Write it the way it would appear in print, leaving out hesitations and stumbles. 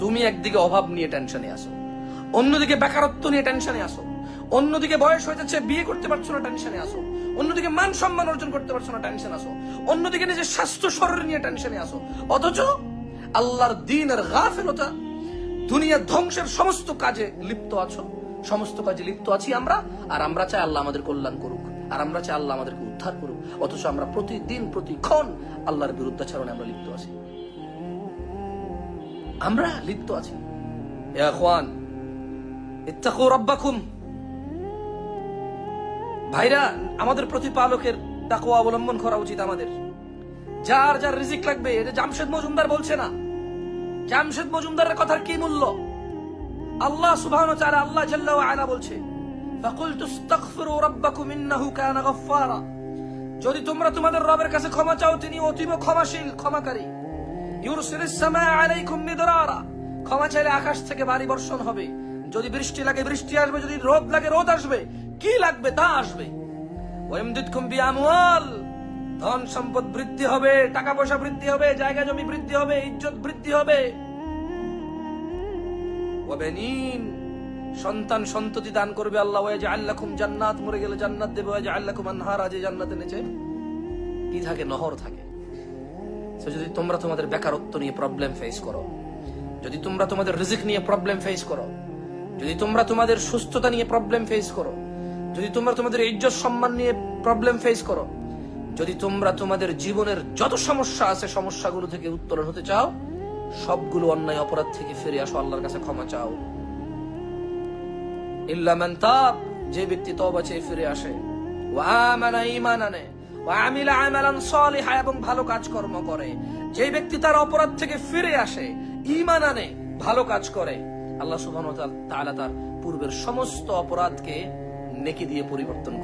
তুমি একদিকে অভাব নিয়ে টেনশনে আসো, অন্যদিকে বেকারত্ব নিয়ে টেনশনে আসো, অন্যদিকে বয়স হয়ে যাচ্ছে বিয়ে করতে পারছো না টেনশনে আসো, অন্যদিকে মান সম্মান অর্জন করতে পারছো না টেনশন আসো, অন্যদিকে নিজের স্বাস্থ্য শরীর নিয়ে টেনশনে আসো। অথচ আল্লাহর দ্বীনের গাফিলতা, দুনিয়া ধ্বংসের সমস্ত কাজে লিপ্ত আছো, সমস্ত কাজে লিপ্ত আছি আমরা। আর আমরা চাই আল্লাহ আমাদের কল্যাণ করুক, আর আমরা চাই আল্লাহ আমাদেরকে উদ্ধার করুক। অথচ আমরা প্রতিদিন প্রতিক্ষণ আল্লাহর বিরুদ্ধাচরণে আমরা লিপ্ত আছি, আমরা লিপ্ত আছি। ইয়া ইখওয়ান, ইত্তাকু রাব্বাকুম। ভাইরা, আমাদের প্রতিপালকের তাকওয়া অবলম্বন করা উচিত আমাদের। যার যার রিজিক লাগবে, এটা জামশেদ মজুমদার বলছে না। জামশেদ মজুমদারের কথার কি মূল্য? আল্লাহ সুবহানাহু ওয়া তাআলা, আল্লাহ জাল্লা ওয়া আলা বলছে, ফাকুলতু আস্তাগফিরু রাব্বাকুম ইন্নাহু কানা গাফফারা। যদি তোমরা তোমাদের রবের কাছে ক্ষমা চাও, তিনি অতীব ক্ষমাশীল, ক্ষমাকারী। ইউরসিলিস সামাআ আলাইকুম মিদরারা। ক্ষমা চাইলে আকাশ থেকে ভারী বর্ষণ হবে, যদি বৃষ্টি লাগে বৃষ্টি আসবে, যদি রোদ লাগে রোদ আসবে, কি লাগবে তা আসবে। ওয়ায়ামদিদকুম বিআমওয়াল। ধন সম্পদ বৃদ্ধি হবে, টাকা পয়সা বৃদ্ধি হবে, জায়গা জমি বৃদ্ধি হবে, ইজ্জত বৃদ্ধি হবে। ওয়াবানিন। সন্তান সন্ততি দান করবে আল্লাহ। ওয়াজআল লাকুম জান্নাত। মরে গেলে জান্নাত দেবে। ওয়াজআল লাকুম আনহারা। যে জান্নাতের নিচে কি থাকে? নহর থাকে। যদি তোমরা তোমাদের বেকারত্ব নিয়ে প্রবলেম ফেস করো, যদি তোমরা তোমাদের রিজিক নিয়ে প্রবলেম ফেস করো, যদি তোমরা তোমাদের সুস্থতা নিয়ে প্রবলেম ফেস করো, যদি তোমরা তোমাদের ইজ্জত সম্মান নিয়ে প্রবলেম ফেস করো, যদি তোমরা তোমাদের জীবনের যত সমস্যা আছে সমস্যাগুলো থেকে উত্তরণ হতে চাও, সবগুলো অন্যায় অপরাধ থেকে ফিরে আসো, আল্লাহর কাছে ক্ষমা চাও। ইল্লা মান তাব। যে ব্যক্তি তওবা চেয়ে ফিরে আসে, ওয়া আমানা ঈমান আনে, ওয়া আমিলা আমালান সালিহা, এবং ভালো কাজকর্ম করে। যে ব্যক্তি তার অপরাধ থেকে ফিরে আসে, ঈমান আনে, ভালো কাজ করে, আল্লাহ সুবহানাহু ওয়া তাআলা তার পূর্বের সমস্ত অপরাধকে নেকি দিয়ে পরিবর্তন